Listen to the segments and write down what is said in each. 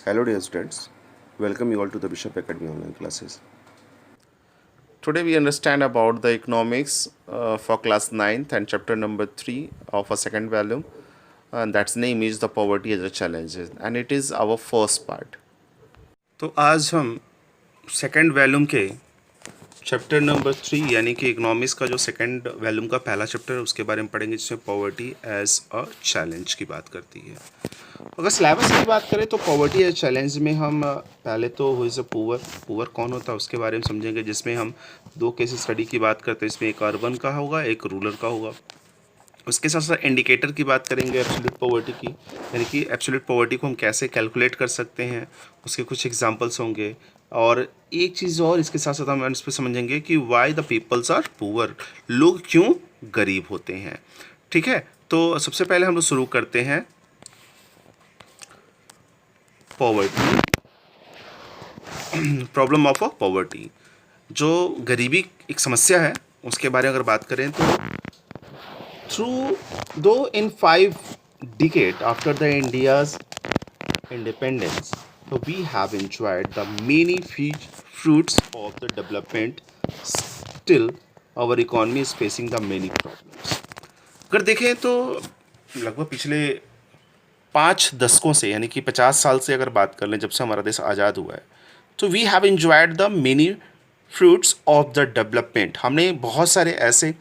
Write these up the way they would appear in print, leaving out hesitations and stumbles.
Hello dear students, welcome you all to the Bishop Academy online classes. Today we understand about the economics for class 9th and chapter number 3 of a second volume, and that's name is the poverty as a challenge, and it is our first part. तो आज हम second volume के chapter number 3 यानी कि economics का जो second volume का पहला चैप्टर है उसके बारे में पढ़ेंगे, जिसमें पॉवर्टी एज अ चैलेंज की बात करती है। अगर सिलेबस की बात करें तो पॉवर्टी एज चैलेंज में हम पहले तो हु इज़ अ पुअर कौन होता है उसके बारे में समझेंगे, जिसमें हम दो केस स्टडी की बात करते हैं। इसमें एक अर्बन का होगा, एक रूरल का होगा। उसके साथ साथ इंडिकेटर की बात करेंगे एब्सोल्यूट पॉवर्टी की, यानी कि एब्सोल्यूट पॉवर्टी को हम कैसे कैलकुलेट कर सकते हैं, उसके कुछ एग्जांपल्स होंगे। और एक चीज़ और इसके साथ साथ हम इस पर समझेंगे कि why the peoples are poor, लोग क्यों गरीब होते हैं। ठीक है, तो सबसे पहले हम लोग शुरू करते हैं poverty, problem of a poverty. जो गरीबी एक समस्या है उसके बारे में अगर बात करें तो though in 5 decades after the India's independence, we have enjoyed the many fruits of the development. Still, our economy is facing the many problems. अगर देखें तो लगभग पिछले 5 दशकों से यानी कि 50 साल से अगर बात कर लें, जब से हमारा देश आज़ाद हुआ है, तो we have enjoyed the many fruits of the development. हमने बहुत सारे ऐसे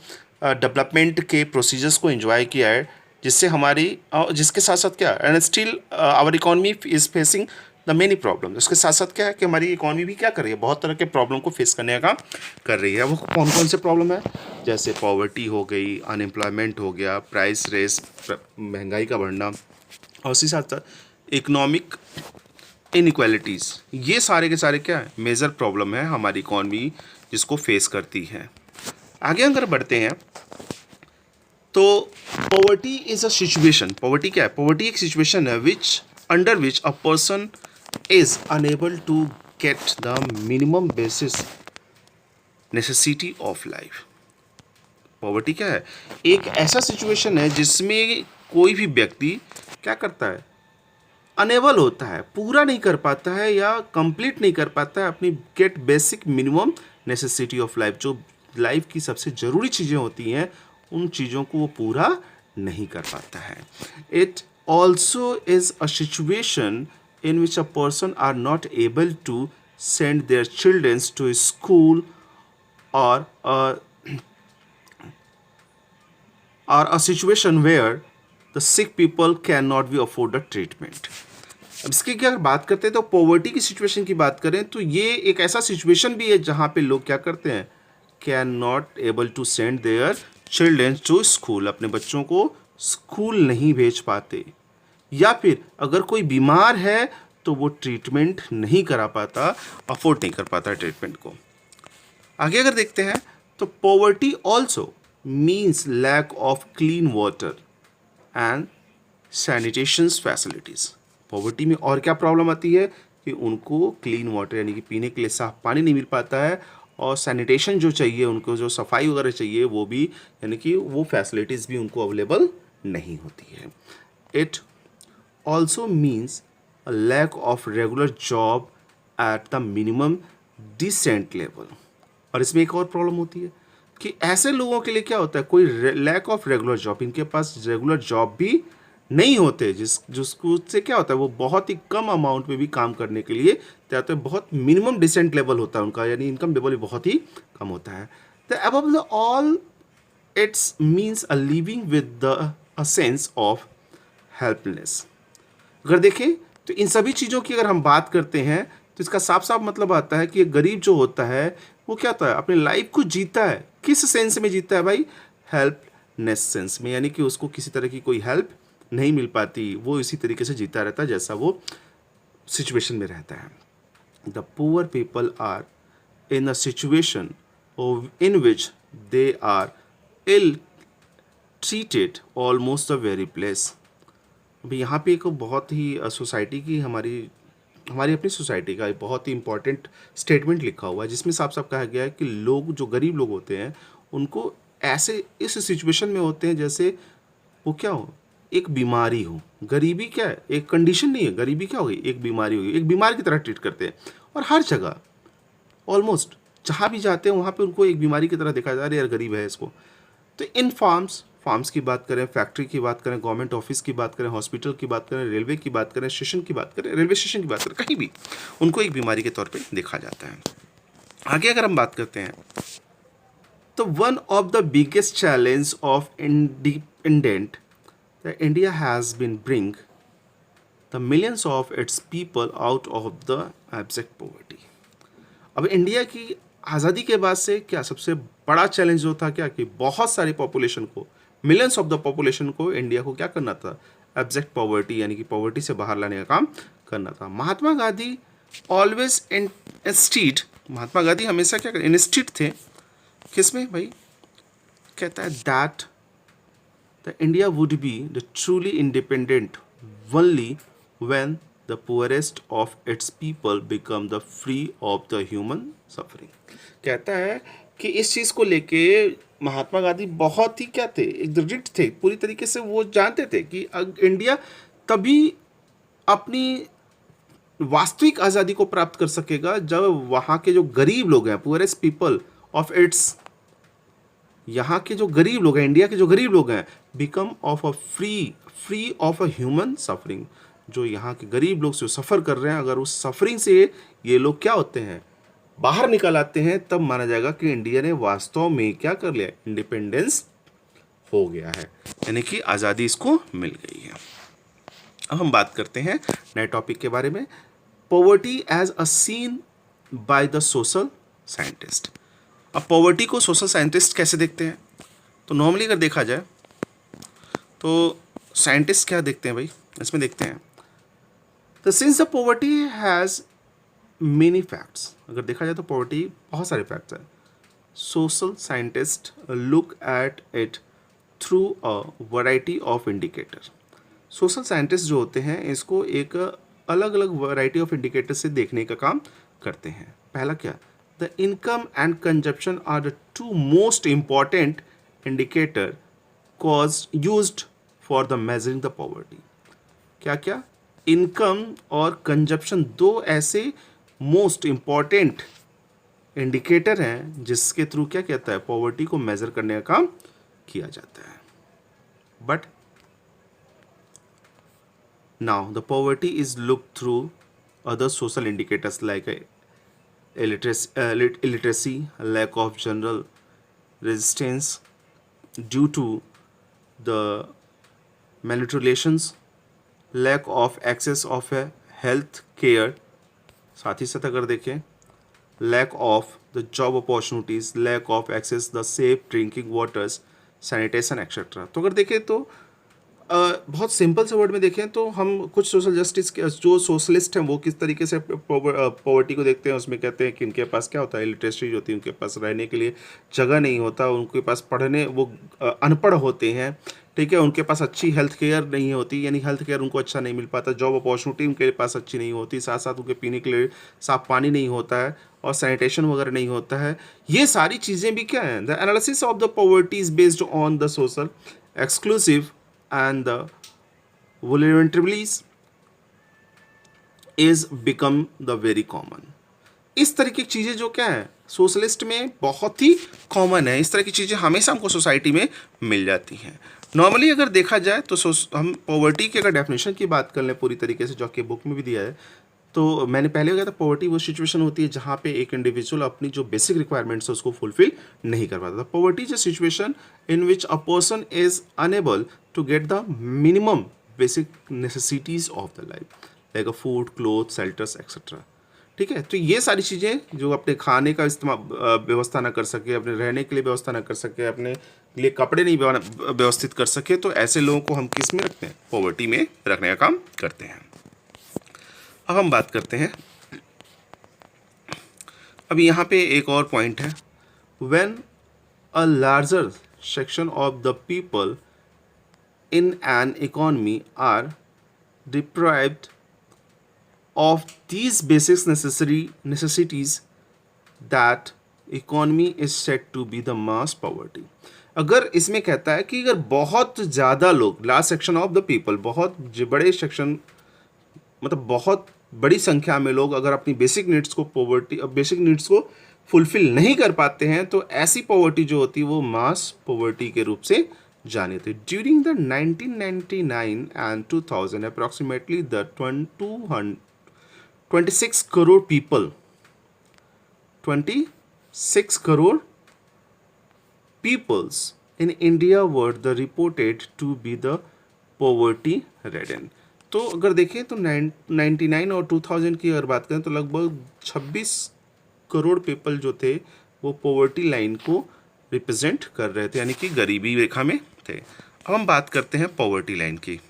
डेवलपमेंट के प्रोसीजर्स को एंजॉय किया है जिससे हमारी जिसके साथ साथ क्या, and still our economy is facing the many problem. उसके साथ साथ क्या है कि हमारी इकोनॉमी भी क्या कर रही है, बहुत तरह के प्रॉब्लम को फेस करने का कर रही है। वो कौन कौन से प्रॉब्लम है, जैसे पॉवर्टी हो गई, अनएम्प्लॉयमेंट हो गया, प्राइस रेस, महंगाई का बढ़ना, और उसी साथ साथ इकोनॉमिक इनइक्वालिटीज़। ये सारे के सारे क्या है, मेजर प्रॉब्लम है हमारी इकॉनमी जिसको फेस करती है। आगे अगर बढ़ते हैं तो poverty is a situation. Poverty क्या है, पॉवर्टी एक सिचुएशन है which under which a person is unable to get the minimum basis necessity of life. Poverty क्या है, एक ऐसा सिचुएशन है जिसमें कोई भी व्यक्ति क्या करता है, अनेबल होता है, पूरा नहीं कर पाता है या कंप्लीट नहीं कर पाता है अपनी get basic minimum necessity of life. जो लाइफ की सबसे ज़रूरी चीज़ें होती हैं उन चीज़ों को वो पूरा नहीं कर पाता है। It also is a situation in which a person are not able to send their childrens to school और a situation where the sick people cannot be afford a treatment. अब इसकी क्या बात करते हैं तो पॉवर्टी की सिचुएशन की बात करें तो ये एक ऐसा सिचुएशन भी है जहाँ पे लोग क्या करते हैं, can not able to send their children to school, अपने बच्चों को स्कूल नहीं भेज पाते, या फिर अगर कोई बीमार है तो वो ट्रीटमेंट नहीं करा पाता, अफोर्ड नहीं कर पाता ट्रीटमेंट को। आगे अगर देखते हैं तो poverty also means lack of clean water and sanitation facilities. Poverty में और क्या प्रॉब्लम आती है कि उनको क्लीन वाटर यानी कि पीने के लिए साफ पानी नहीं मिल पाता है, और सैनिटेशन जो चाहिए उनको, जो सफाई वगैरह चाहिए वो भी, यानी कि वो फैसिलिटीज़ भी उनको अवेलेबल नहीं होती है। It also means a lack of regular job at the minimum decent level. और इसमें एक और प्रॉब्लम होती है कि ऐसे लोगों के लिए क्या होता है, कोई लैक ऑफ रेगुलर जॉब, इनके पास रेगुलर जॉब भी नहीं होते, जिसको से क्या होता है वो बहुत ही कम अमाउंट में भी काम करने के लिए तैयार होते हैं। बहुत मिनिमम डिसेंट लेवल होता है उनका, यानी इनकम लेवल भी बहुत ही कम होता है। The above the all it's means a living with the a sense of helpless. अगर देखें तो इन सभी चीज़ों की अगर हम बात करते हैं तो इसका साफ साफ मतलब आता है कि गरीब जो होता है वो क्या होता है, अपनी लाइफ को जीता है, किस सेंस में जीता है भाई, हेल्पनेस सेंस में, यानी कि उसको किसी तरह की कोई हेल्प नहीं मिल पाती, वो इसी तरीके से जीता रहता है जैसा वो सिचुएशन में रहता है। The poor people are in a situation in which they are ill treated almost the very place. अभी यहाँ पे एक बहुत ही सोसाइटी की हमारी अपनी सोसाइटी का एक बहुत ही इंपॉर्टेंट स्टेटमेंट लिखा हुआ है, जिसमें साफ साफ कहा गया है कि लोग जो गरीब लोग होते हैं उनको ऐसे इस सिचुएशन में होते हैं जैसे वो क्या हो, एक बीमारी हो, गरीबी क्या है, एक कंडीशन नहीं है, गरीबी क्या होगी, एक बीमारी होगी, एक बीमार की तरह ट्रीट करते हैं। और हर जगह ऑलमोस्ट जहाँ भी जाते हैं वहाँ पे उनको एक बीमारी की तरह देखा जा रहा है, यार गरीब है इसको। तो इन फार्म्स की बात करें, फैक्ट्री की बात करें, गवर्नमेंट ऑफिस की बात करें, हॉस्पिटल की बात करें, रेलवे की बात करें, स्टेशन की बात करें, रेलवे स्टेशन की बात करें, कहीं भी उनको एक बीमारी के तौर पे देखा जाता है। आगे अगर हम बात करते हैं तो one of the biggest challenge of independent the India has been bring the millions of its people out of the abject poverty. अब इंडिया की आज़ादी के बाद से क्या सबसे बड़ा चैलेंज जो था क्या, कि बहुत सारी पॉपुलेशन को, मिलियंस ऑफ द पॉपुलेशन को, इंडिया को क्या करना था, एब्जेक्ट पॉवर्टी यानी कि पॉवर्टी से बाहर लाने का काम करना था। महात्मा गांधी ऑलवेज इंस्टीड, महात्मा गांधी हमेशा क्या कर इंस्टीड थे किसमें भाई, कहता है that the India would be the truly independent only when the poorest of its people become the free of the human suffering। कहता है कि इस चीज़ को लेके महात्मा गांधी बहुत ही क्या थे, एक दृढ़ थे, पूरी तरीके से वो जानते थे कि इंडिया तभी अपनी वास्तविक आज़ादी को प्राप्त कर सकेगा जब वहाँ के जो गरीब लोग हैं, पुअरेस्ट पीपल ऑफ इट्स, यहाँ के जो गरीब लोग हैं, इंडिया के जो गरीब लोग हैं, become of a free of a human suffering, जो यहाँ के गरीब लोग जो सफ़र कर रहे हैं, अगर उस सफरिंग से ये लोग क्या होते हैं, बाहर निकल आते हैं, तब माना जाएगा कि इंडिया ने वास्तव में क्या कर लिया, इंडिपेंडेंस हो गया है, यानी कि आज़ादी इसको मिल गई है। अब हम बात करते हैं नए टॉपिक के बारे में, poverty as a seen by the social scientist. अब पॉवर्टी को सोशल साइंटिस्ट कैसे देखते हैं, तो नॉर्मली अगर देखा जाए तो साइंटिस्ट क्या देखते हैं भाई, इसमें देखते हैं तो since the poverty has many facts, अगर देखा जाए तो पॉवर्टी बहुत सारे फैक्ट्स हैं, social scientist look at it through a variety of indicator. Social scientist जो होते हैं इसको एक अलग अलग वैरायटी ऑफ इंडिकेटर से देखने का काम करते हैं। पहला क्या, the income and consumption are the two most important indicator cause used for the measuring the poverty. क्या क्या, इनकम और कंजप्शन दो ऐसे मोस्ट इम्पॉर्टेंट इंडिकेटर हैं जिसके थ्रू क्या कहता है, पॉवर्टी को मेजर करने का काम किया जाता है। But now the poverty is look through other social indicators like illiteracy, lack of general resistance due to the malnutritions, lack of access of a health care, साथ ही साथ अगर देखें lack of the job opportunities, lack of access the safe drinking waters, sanitation etc। तो अगर देखें तो बहुत simple से वर्ड में देखें तो हम कुछ सोशल जस्टिस के जो सोशलिस्ट हैं वो किस तरीके से पॉवर्टी को देखते हैं, उसमें कहते हैं कि उनके पास क्या होता है, लिटरेसी होती है, उनके पास रहने के लिए जगह नहीं होता, उनके पास पढ़ने, वो अनपढ़ होते हैं, ठीक है, उनके पास अच्छी हेल्थ केयर नहीं होती, यानी हेल्थ केयर उनको अच्छा नहीं मिल पाता, जॉब अपॉर्चुनिटी उनके पास अच्छी नहीं होती, साथ साथ उनके पीने के लिए साफ पानी नहीं होता है और सैनिटेशन वगैरह नहीं होता है। ये सारी चीज़ें भी क्या हैं, the analysis of the poverty is based on the social exclusive and the vulnerabilities is become the very common। इस तरह की चीज़ें जो क्या है सोशलिस्ट में बहुत ही कॉमन है, इस तरह की चीज़ें हमेशा हमको सोसाइटी में मिल जाती हैं। नॉर्मली अगर देखा जाए तो हम पॉवर्टी की अगर डेफिनेशन की बात कर लें पूरी तरीके से, जो आपके बुक में भी दिया है, तो मैंने पहले कहा था पॉवर्टी वो सिचुएशन होती है जहाँ पे एक इंडिविजुअल अपनी जो बेसिक रिक्वायरमेंट्स है उसको फुलफिल नहीं कर पाता। Poverty is a situation in which a person is unable to get the minimum basic necessities of the life like a food, cloth, shelters etcetera. ठीक है, तो ये सारी चीज़ें जो अपने खाने का इस्तेमाल व्यवस्था ना कर सके, अपने रहने के लिए व्यवस्था ना कर सके, अपने लिए कपड़े नहीं व्यवस्थित कर सके, तो ऐसे लोगों को हम किस में रखते हैं, पॉवर्टी में रखने का काम करते हैं। अब हम बात करते हैं, अब यहाँ पे एक और पॉइंट है, when a larger section of the people in an economy are deprived of these basic necessities, that economy is said to be the mass poverty। अगर इसमें कहता है कि अगर बहुत ज़्यादा लोग, large section of the people, बहुत बड़े सेक्शन, मतलब बहुत बड़ी संख्या में लोग अगर अपनी बेसिक नीड्स को बेसिक नीड्स को फुलफिल नहीं कर पाते हैं, तो ऐसी पॉवर्टी जो होती है वो मास पॉवर्टी के रूप से जानी थी। During the 1999 and 2000 approximately the 26 crore people 26 crore peoples in India were the reported to be the poverty ridden। तो अगर देखें तो 99 और 2000 की अगर बात करें तो लगभग 26 करोड़ पीपल जो थे वो पॉवर्टी लाइन को रिप्रेजेंट कर रहे थे, यानी कि गरीबी रेखा में थे। अब हम बात करते हैं पॉवर्टी लाइन की।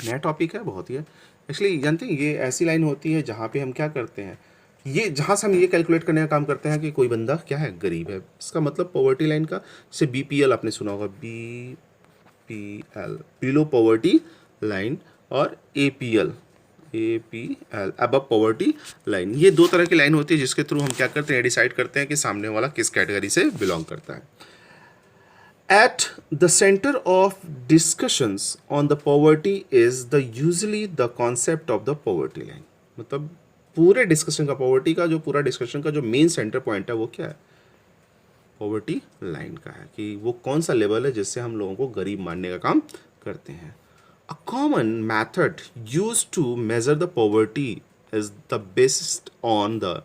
नया टॉपिक है, बहुत ही है। एक्चुअली जानते हैं ये ऐसी लाइन होती है जहाँ पे हम क्या करते हैं, ये जहाँ से हम ये कैलकुलेट करने का काम करते हैं कि कोई बंदा क्या है, गरीब है। इसका मतलब पॉवर्टी लाइन का, जैसे बीपीएल आपने सुना होगा, बीपीएल बिलो पॉवर्टी लाइन, और एपीएल अबव पॉवर्टी लाइन। ये दो तरह की लाइन होती है जिसके थ्रू हम क्या करते हैं, डिसाइड करते हैं कि सामने वाला किस कैटेगरी से बिलोंग करता है। At the center of discussions on the poverty is the usually the concept of the poverty line। मतलब पूरे डिस्कशन का, पॉवर्टी का जो पूरा डिस्कशन का जो मेन सेंटर पॉइंट है वो क्या है, पॉवर्टी लाइन का है, कि वो कौन सा लेवल है जिससे हम लोगों को गरीब मानने का काम करते हैं। A common method used to measure the poverty is the based on the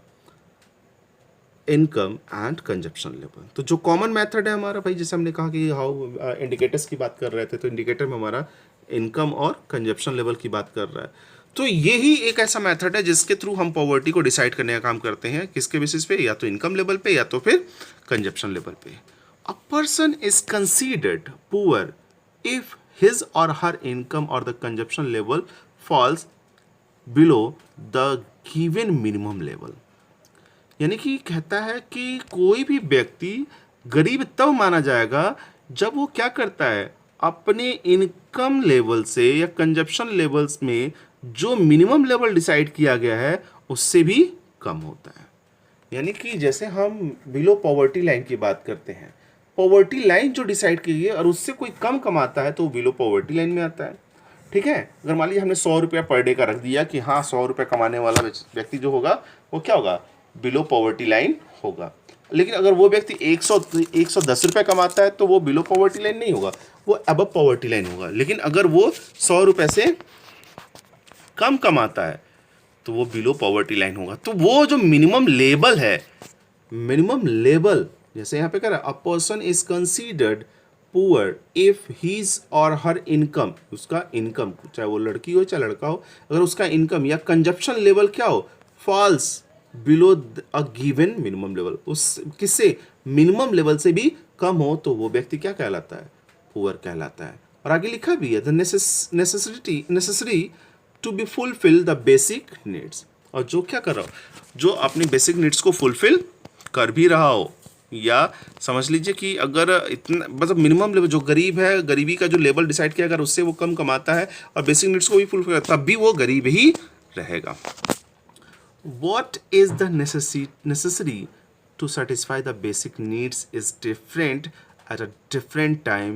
income and consumption level. तो जो कॉमन मेथड है हमारा भाई, जैसे हमने कहा कि हाउ इंडिकेटर्स की बात कर रहे थे, तो इंडिकेटर में हमारा इनकम और कंजप्शन लेवल की बात कर रहा है। तो यही एक ऐसा मेथड है जिसके थ्रू हम पॉवर्टी को डिसाइड करने का काम करते हैं। किसके बेसिस पे, या तो इनकम लेवल पे या तो फिर कंजप्शन लेवल पे। अ person is considered poor if his और हर इनकम और the consumption level falls below the given minimum level. यानी कि कहता है कि कोई भी व्यक्ति गरीब तब माना जाएगा जब वो क्या करता है, अपने इनकम लेवल से या कंजप्शन लेवल्स में जो मिनिमम लेवल डिसाइड किया गया है उससे भी कम होता है। यानी कि जैसे हम बिलो पॉवर्टी लाइन की बात करते हैं, पॉवर्टी लाइन जो डिसाइड की गई है और उससे कोई कम कमाता है तो वो बिलो पॉवर्टी लाइन में आता है। ठीक है, अगर मान लीजिए हमने 100 रुपया पर डे का रख दिया कि हाँ 100 रुपया कमाने वाला व्यक्ति जो होगा वो क्या होगा, बिलो पॉवर्टी लाइन होगा। लेकिन अगर वो व्यक्ति 110 रुपये कमाता है तो वो बिलो पॉवर्टी लाइन नहीं होगा, वो अबव पॉवर्टी लाइन होगा। लेकिन अगर वो 100 रुपये से कम कमाता है तो वो बिलो पॉवर्टी लाइन होगा। तो वो जो मिनिमम लेवल है, मिनिमम लेवल, जैसे यहाँ पे कह रहा है, a person is considered poor if his or her income, उसका इनकम चाहे वो लड़की हो चाहे लड़का हो, अगर उसका इनकम या कंजप्शन लेवल क्या हो, falls below a given minimum level, उस किससे, मिनिमम लेवल से भी कम हो, तो वो व्यक्ति क्या कहलाता है, पुअर कहलाता है। और आगे लिखा भी है, the necessary to be fulfil the basic needs. और जो क्या कर रहा हो, जो अपनी बेसिक नीड्स को फुलफिल कर भी रहा हो, या समझ लीजिए कि अगर इतना मतलब मिनिमम लेवल, जो गरीब है, गरीबी का जो लेवल डिसाइड किया, अगर उससे वो कम कमाता है और बेसिक नीड्स को भी फुलफिल करता है, तब भी वो गरीब ही रहेगा। What is the necessary to satisfy the basic needs is different at a different time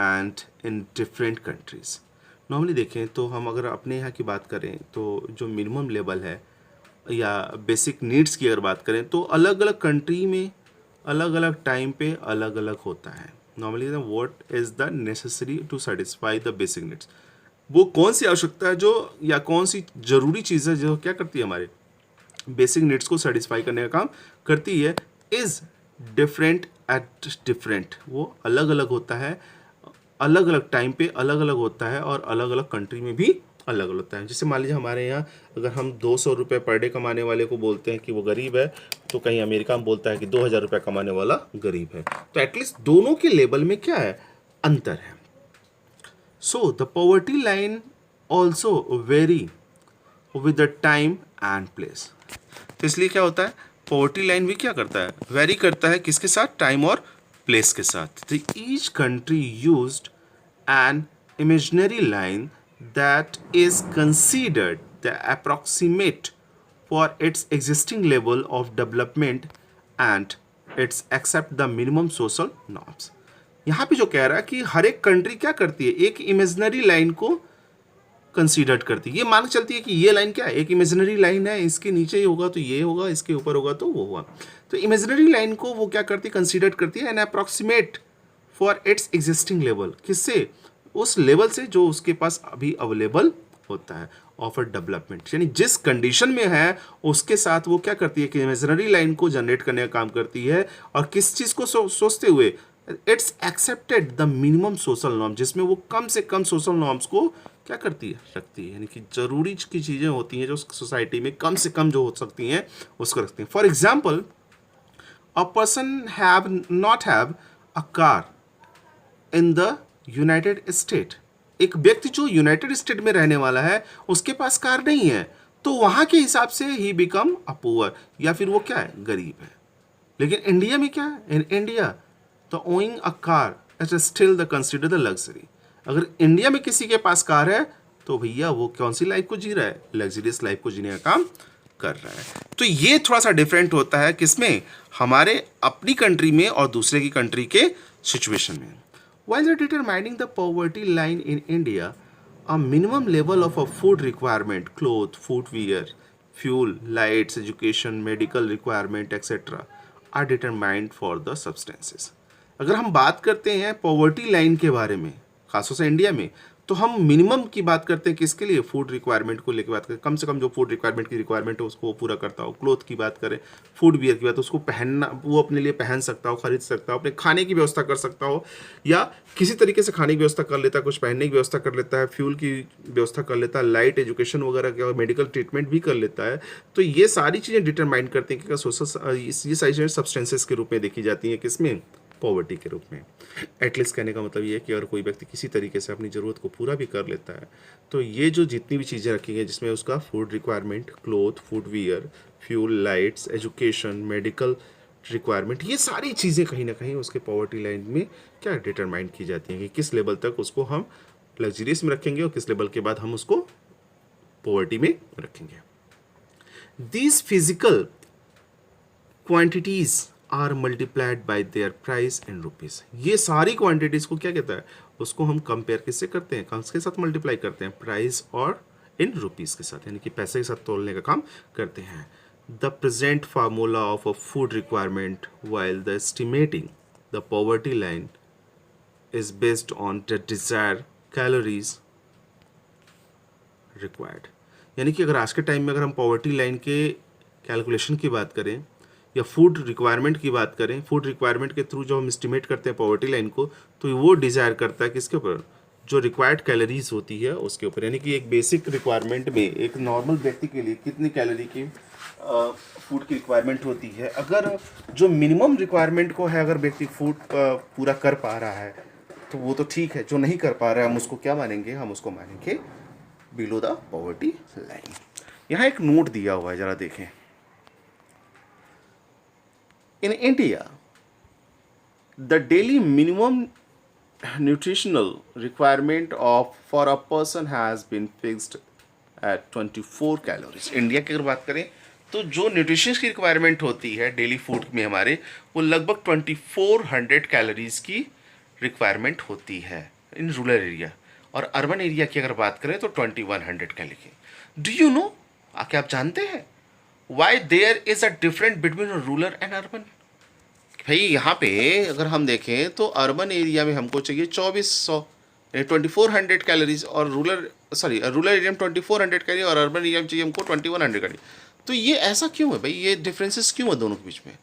and in different countries। Normally देखें तो हम अगर अपने यहाँ की बात करें तो जो मिनिमम लेवल है या बेसिक नीड्स की अगर बात करें तो अलग अलग कंट्री में अलग अलग टाइम पे अलग अलग होता है। Normally what is the necessary to satisfy the basic needs, वो कौन सी आवश्यकता है जो, या कौन सी ज़रूरी चीज़ है जो क्या करती है, हमारे बेसिक नीड्स को सेटिस्फाई करने का काम करती है, इज़ डिफरेंट एट डिफरेंट, वो अलग अलग होता है, अलग अलग टाइम पे अलग अलग होता है, और अलग अलग कंट्री में भी अलग अलग होता है। जैसे मान लीजिए हमारे यहाँ अगर हम 200 रुपये पर डे कमाने वाले को बोलते हैं कि वो गरीब है, तो कहीं अमेरिका में बोलता है कि 2000 रुपये कमाने वाला गरीब है। तो एटलीस्ट दोनों के लेवल में क्या है, अंतर है। So the poverty line also very with the time and place. तो इसलिए क्या होता है, पॉवर्टी लाइन भी क्या करता है, वेरी करता है, किसके साथ, टाइम और प्लेस के साथ। तो each country used an imaginary line that is considered the approximate for its existing level of development and its accept the minimum social norms. यहाँ पे जो कह रहा है कि हर एक कंट्री क्या करती है, एक इमेजिनरी लाइन को कंसीडर करती है। ये मान के चलती है कि ये लाइन क्या है, एक इमेजिनरी लाइन है, इसके नीचे ही होगा तो ये होगा, इसके ऊपर होगा तो वो होगा। तो इमेजिनरी लाइन को वो क्या करती है, कंसीडर करती है an approximate for its existing level, किससे, उस लेवल से जो उसके पास अभी अवेलेबल होता है ऑफ अ डेवलपमेंट, यानी जिस कंडीशन में है उसके साथ वो क्या करती है कि इमेजिनरी लाइन को जनरेट करने का काम करती है। और किस चीज़ को सोचते हुए, it's accepted the minimum social norm, जिसमें वो कम से कम सोशल नॉर्म्स को क्या करती है, रखती है, यानी कि जरूरी की चीज़ें होती हैं जो सोसाइटी में कम से कम जो हो सकती हैं उसको रखती हैं। For example, a person have not have a car in the United state, एक व्यक्ति जो यूनाइटेड स्टेट में रहने वाला है उसके पास कार नहीं है, तो वहाँ के हिसाब से ही बिकम अ पुअर, या फिर वो क्या है, गरीब है। लेकिन इंडिया में क्या है, in India the owing a car is still the consider the luxury. अगर इंडिया में किसी के पास कार है तो भैया वो कौन सी लाइफ को जी रहा है, लग्जरियस लाइफ को जीने का काम कर रहा है। तो ये थोड़ा सा डिफरेंट होता है किसमें, हमारे अपनी कंट्री में और दूसरे की कंट्री के सिचुएशन में। While determining the poverty line in India, a minimum level of a food requirement, clothes, footwear, fuel, lights, education, medical requirement, etc. are determined for the substances. अगर हम बात करते हैं पॉवर्टी लाइन के बारे में, खासतौर से इंडिया में, तो हम मिनिमम की बात करते हैं किसके लिए, फूड रिक्वायरमेंट को लेकर बात करें, कम से कम जो फूड रिक्वायरमेंट की रिक्वायरमेंट है उसको वो पूरा करता हो। क्लोथ की बात करें, फूड वियर की बात, उसको पहनना, वो अपने लिए पहन सकता हो, खरीद सकता हो, अपने खाने की व्यवस्था कर सकता हो, या किसी तरीके से खाने की व्यवस्था कर लेता है, कुछ पहनने की व्यवस्था कर लेता है, फ्यूल की व्यवस्था कर लेता है, लाइट, एजुकेशन वगैरह का, मेडिकल ट्रीटमेंट भी कर लेता है। तो ये सारी चीज़ें डिटरमाइन करती हैं कि सोशल, ये सारी चीज़ें सब्सटेंसेस के रूप में देखी जाती हैं किसमें, पॉवर्टी के रूप में। एटलीस्ट कहने का मतलब ये है कि अगर कोई व्यक्ति किसी तरीके से अपनी ज़रूरत को पूरा भी कर लेता है, तो ये जो जितनी भी चीज़ें रखी गई जिसमें उसका food requirement, cloth, food wear, fuel, lights, education, medical requirement, ये सारी चीज़ें कहीं ना कहीं उसके पॉवर्टी लाइन में क्या डिटरमाइन की जाती हैं कि किस लेवल तक उसको हम लग्जरियस में रखेंगे और किस लेवल के बाद हम उसको पॉवर्टी में रखेंगे। These physical quantities are multiplied by their price in rupees. ये सारी क्वांटिटीज़ को क्या कहता है, उसको हम कंपेयर किससे करते हैं, किसके साथ मल्टीप्लाई करते हैं, प्राइस और इन रुपीज़ के साथ, यानी कि पैसे के साथ तोलने का काम करते हैं। The present formula of a food requirement while the estimating the poverty line is based on the desire calories required. यानी कि अगर आज के टाइम में अगर हम पॉवर्टी लाइन के कैलकुलेशन की बात करें या फूड रिक्वायरमेंट की बात करें, फूड रिक्वायरमेंट के थ्रू जो हम एस्टिमेट करते हैं पॉवर्टी लाइन को, तो वो डिज़ायर करता है किसके ऊपर, जो रिक्वायर्ड कैलोरीज होती है उसके ऊपर। यानी कि एक बेसिक रिक्वायरमेंट में एक नॉर्मल व्यक्ति के लिए कितनी कैलोरी की फूड की रिक्वायरमेंट होती है। अगर जो मिनिमम रिक्वायरमेंट को है अगर व्यक्ति फूड पूरा कर पा रहा है तो वो तो ठीक है, जो नहीं कर पा रहा है हम उसको क्या मानेंगे, हम उसको मानेंगे बिलो द पॉवर्टी लाइन। यहाँ एक नोट दिया हुआ है, ज़रा देखें। In India, the daily minimum nutritional requirement for a person has been fixed at 24 calories. India की अगर बात करें तो जो न्यूट्रिशन की रिक्वायरमेंट होती है डेली फूड में हमारे, वो लगभग 2400 कैलोरीज की रिक्वायरमेंट होती है इन रूरल एरिया, और अर्बन एरिया की अगर बात करें तो 2100 कैलोरी। डू यू नो, क्या आप जानते हैं why there is a different between rural and urban? भाई यहाँ पे अगर हम देखें तो अर्बन एरिया में हमको चाहिए 2400 2400 कैलोरीज, और रूरल एरिया में 2400 कैलोरी, और अर्बन एरिया में चाहिए हमको 2100 कैलोरी। तो ये ऐसा क्यों है भाई, ये डिफरेंसेस क्यों है दोनों के बीच में?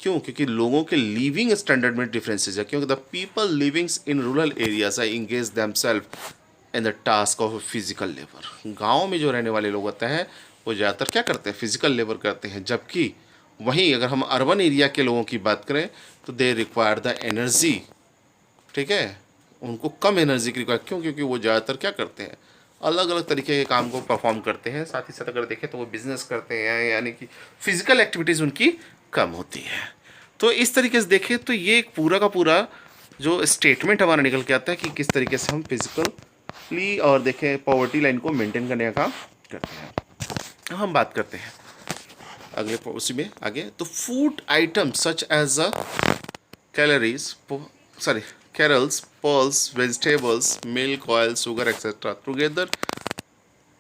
क्यों? क्योंकि लोगों के लिविंग स्टैंडर्ड में डिफरेंसेस है। क्योंकि the people living in rural areas are engage themselves in the task of physical labour. गाँव में जो रहने वाले लोग होते हैं वो ज़्यादातर क्या करते हैं, फिजिकल लेबर करते हैं, जबकि वहीं अगर हम अर्बन एरिया के लोगों की बात करें तो दे रिक्वायर द एनर्जी, ठीक है, उनको कम एनर्जी की रिक्वायर। क्यों? क्योंकि वो ज़्यादातर क्या करते हैं, अलग अलग तरीके के काम को परफॉर्म करते हैं, साथ ही साथ अगर देखें तो वो बिजनेस करते हैं, यानी कि फिजिकल एक्टिविटीज़ उनकी कम होती है। तो इस तरीके से देखें तो ये एक पूरा का पूरा जो स्टेटमेंट हमारा निकल के आता है कि किस तरीके से हम फिजिकली और देखें पॉवर्टी लाइन को मेंटेन करने का काम करते हैं। हम बात करते हैं अगले उसी में आगे। तो food item such as a calories cereals, pulses, vegetables, milk, oil, sugar etcetera together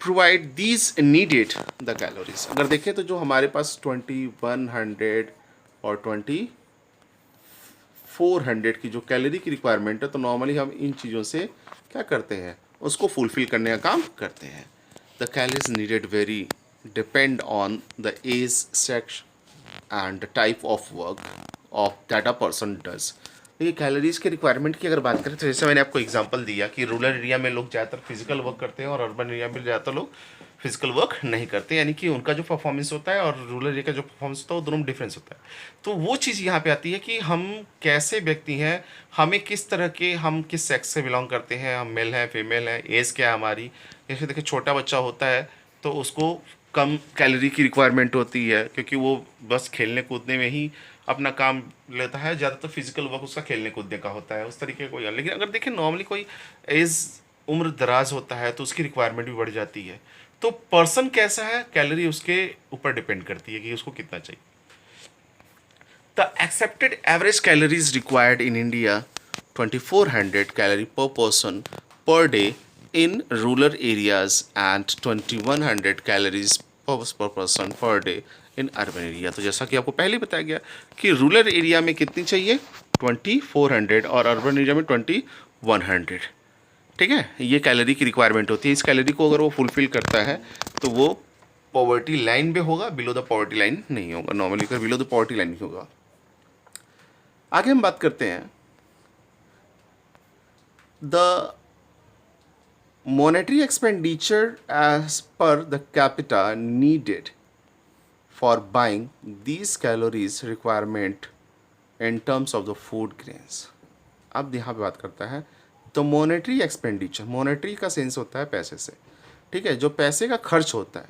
provide these needed the calories. अगर देखें तो जो हमारे पास 2100 और 2400 की जो कैलोरी की रिक्वायरमेंट है, तो नॉर्मली हम इन चीज़ों से क्या करते हैं, उसको फुलफिल करने का काम करते हैं। The calories needed very depend on the age, sex and the type of work of that a person does. देखिए कैलोरीज के रिक्वायरमेंट की अगर बात करें तो जैसे मैंने आपको एग्जांपल दिया कि रूरल एरिया में लोग ज़्यादातर फिजिकल वर्क करते हैं और अर्बन एरिया में ज़्यादातर लोग फिजिकल वर्क नहीं करते, यानी कि उनका जो परफॉर्मेंस होता है और रूरल एरिया का जो परफॉर्मेंस होता है वो दोनों में डिफरेंस होता है। तो वो चीज़ यहाँ पे आती है कि हम कैसे व्यक्ति हैं, हमें किस तरह के, हम किस सेक्स से बिलोंग करते हैं, हम मेल हैं फीमेल हैं, एज क्या है हमारी। जैसे देखिए छोटा बच्चा होता है तो उसको कम कैलोरी की रिक्वायरमेंट होती है क्योंकि वो बस खेलने कूदने में ही अपना काम लेता है, ज़्यादातर फिजिकल वर्क उसका खेलने कूदने का होता है, उस तरीके का कोई। लेकिन अगर देखें नॉर्मली कोई एज उम्र दराज होता है तो उसकी रिक्वायरमेंट भी बढ़ जाती है। तो पर्सन कैसा है, कैलोरी उसके ऊपर डिपेंड करती है कि उसको कितना चाहिए। The accepted average calories required in India 2400 calorie per person per day in rural areas and 2100 calories per person per day in urban area. तो जैसा कि आपको पहले बताया गया कि रूरल एरिया में कितनी चाहिए 2400 और अर्बन एरिया में 2100। ठीक है, ये कैलोरी की रिक्वायरमेंट होती है। इस कैलोरी को अगर वो फुलफिल करता है तो वो पॉवर्टी लाइन पे होगा, बिलो द पॉवर्टी लाइन नहीं होगा। नॉर्मली अगर बिलो द पॉवर्टी लाइन नहीं होगा। आगे हम बात करते हैं the monetary expenditure as per the capita needed for buying these calories requirement in terms of the food grains। अब यहाँ पे बात करता है तो मॉनेटरी एक्सपेंडिचर, मॉनेटरी का सेंस होता है पैसे से, ठीक है, जो पैसे का खर्च होता है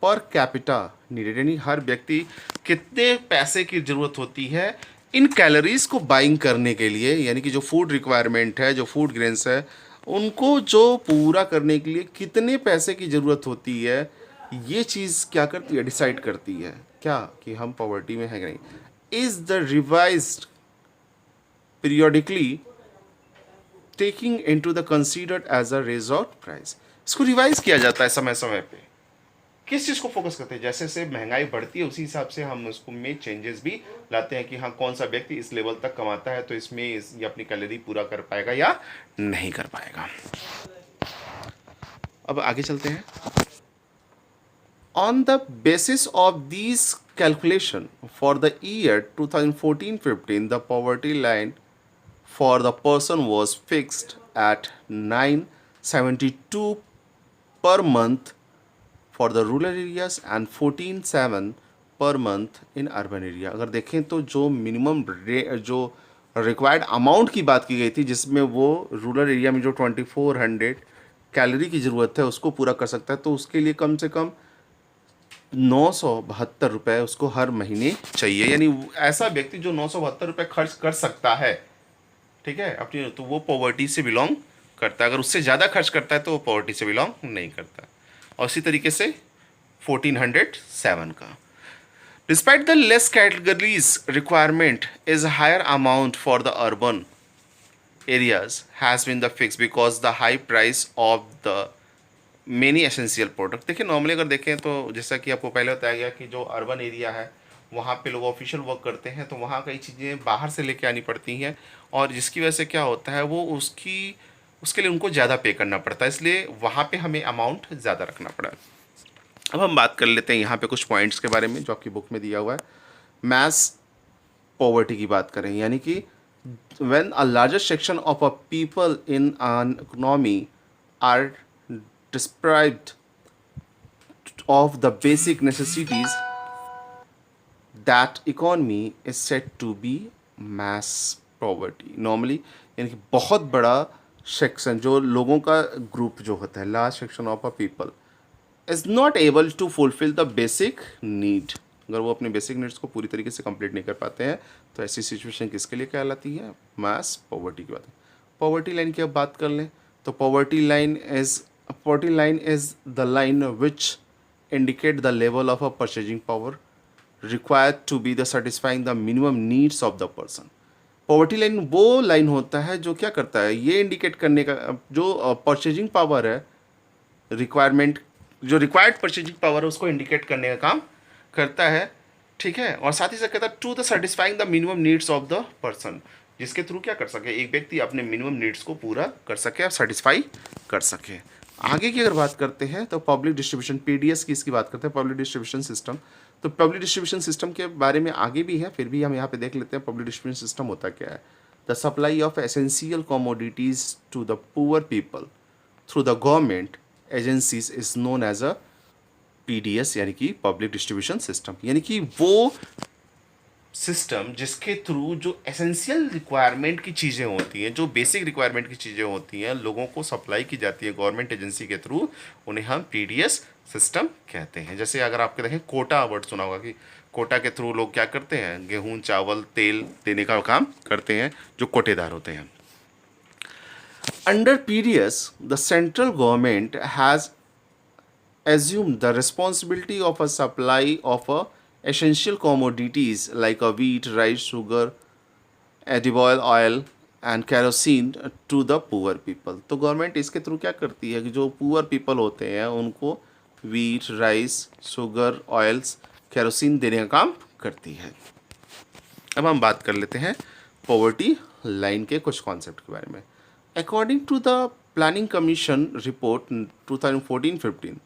पर कैपिटा नीडेड, यानी हर व्यक्ति कितने पैसे की ज़रूरत होती है इन कैलोरीज को बाइंग करने के लिए, यानी कि जो फूड रिक्वायरमेंट है, जो फूड ग्रेन्स है, उनको जो पूरा करने के लिए कितने पैसे की ज़रूरत होती है, ये चीज़ क्या करती है, डिसाइड करती है क्या कि हम पॉवर्टी में है कि नहीं। Is the revised periodically taking into the considered as a resort price. इसको रिवाइज किया जाता है समय समय पे। किस चीज़ को फोकस करते हैं, जैसे जैसे महंगाई बढ़ती है उसी हिसाब से हम उसको में चेंजेस भी लाते हैं कि हाँ कौन सा व्यक्ति इस लेवल तक कमाता है तो इसमें ये अपनी कैलोरी पूरा कर पाएगा या नहीं कर पाएगा। अब आगे चलते हैं। On the basis of these calculation for the year 2014-15 the poverty line for the person was fixed at 972 per month for the rural areas and 14,700 per month in urban area। अगर देखें तो जो मिनिमम जो required amount की बात की गई थी जिसमें वो रूरल एरिया में जो 2400 कैलोरी की ज़रूरत है उसको पूरा कर सकता है, तो उसके लिए कम से कम 972 रुपये उसको हर महीने चाहिए। यानी ऐसा व्यक्ति जो 972 रुपये खर्च कर सकता है, ठीक है अपनी, तो वो पॉवर्टी से बिलोंग करता है। अगर उससे ज़्यादा खर्च करता है तो वो पॉवर्टी से बिलोंग नहीं करता। और इसी तरीके से 1407 का despite the less categories requirement is higher amount for the urban areas has been the fix because the high price of the many essential product. देखिए नॉर्मली अगर देखें तो जैसा कि आपको पहले बताया गया कि जो अर्बन एरिया है वहाँ पे लोग ऑफिशियल वर्क करते हैं तो वहाँ कई चीज़ें बाहर से लेके आनी पड़ती हैं और जिसकी वजह से क्या होता है वो उसके लिए उनको ज़्यादा पे करना पड़ता है, इसलिए वहाँ पे हमें अमाउंट ज़्यादा रखना पड़ा। अब हम बात कर लेते हैं यहाँ पे कुछ पॉइंट्स के बारे में जो आपकी बुक में दिया हुआ है। मैस पॉवर्टी की बात करें, यानी कि when a largest section of a people in an economy are deprived of the basic necessities that economy is said to be mass poverty। Normally यानी कि बहुत बड़ा सेक्शन जो लोगों का ग्रुप जो होता है, large section of a people is not able to fulfil the basic need. अगर वो अपने बेसिक नीड्स को पूरी तरीके से कंप्लीट नहीं कर पाते हैं तो ऐसी सिचुएशन किसके लिए कहलाती है, मास पॉवर्टी की बात है। पॉवर्टी लाइन की अब बात कर लें तो poverty line is the line which indicate the level of a purchasing power required to be the satisfying the minimum needs of the person। Poverty line वो लाइन होता है जो क्या करता है, ये इंडिकेट करने का, जो परचेजिंग पावर है, रिक्वायरमेंट, जो रिक्वायर्ड परचेजिंग पावर है उसको इंडिकेट करने का काम करता है, ठीक है। और साथ ही साथ कहता है to the satisfying the minimum needs of the person, जिसके थ्रू क्या कर सके, एक व्यक्ति अपने मिनिमम नीड्स को पूरा कर सके और सेटिस्फाई कर सके। आगे की अगर बात करते हैं तो पब्लिक डिस्ट्रीब्यूशन, पीडीएस की इसकी बात करते हैं, पब्लिक डिस्ट्रीब्यूशन सिस्टम। तो पब्लिक डिस्ट्रीब्यूशन सिस्टम के बारे में आगे भी है, फिर भी हम यहाँ पे देख लेते हैं पब्लिक डिस्ट्रीब्यूशन सिस्टम होता क्या है। The supply of essential commodities to the poor people through the government agencies is known as a PDS, यानी कि पब्लिक डिस्ट्रीब्यूशन सिस्टम। यानी कि वो सिस्टम जिसके थ्रू जो एसेंशियल रिक्वायरमेंट की चीज़ें होती हैं, जो बेसिक रिक्वायरमेंट की चीज़ें होती हैं, लोगों को सप्लाई की जाती है गवर्नमेंट एजेंसी के थ्रू, उन्हें हम पीडीएस सिस्टम कहते हैं। जैसे अगर आपके देखें कोटा वर्ड सुना होगा कि कोटा के थ्रू लोग क्या करते हैं, गेहूँ चावल तेल देने का काम करते हैं, जो कोटेदार होते हैं। Under PDS the central government has assume the responsibility of a supply of essential commodities like a wheat, rice, sugar, edible oil and kerosene to the poor people। तो गवर्नमेंट इसके थ्रू क्या करती है कि जो पुअर पीपल होते हैं उनको wheat, rice, sugar, oils, kerosene देने का काम करती है। अब हम बात कर लेते हैं पॉवर्टी लाइन के कुछ कॉन्सेप्ट के बारे में। According to the planning commission report 2014-15,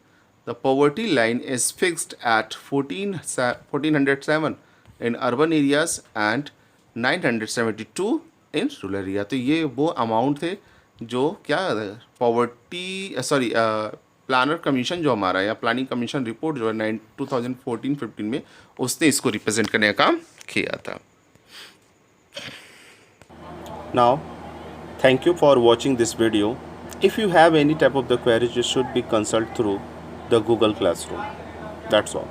the poverty line is fixed at 1407 in urban areas and 972 in rural area। तो ये वो अमाउंट थे जो क्या पॉवर्टी प्लानर कमीशन जो हमारा, या प्लानिंग कमीशन रिपोर्ट जो है 2014-15 में, उसने इसको रिप्रेजेंट करने का काम किया था। Now, thank you for watching this video. If you have any type of the queries, you should be consult through the Google Classroom. That's all.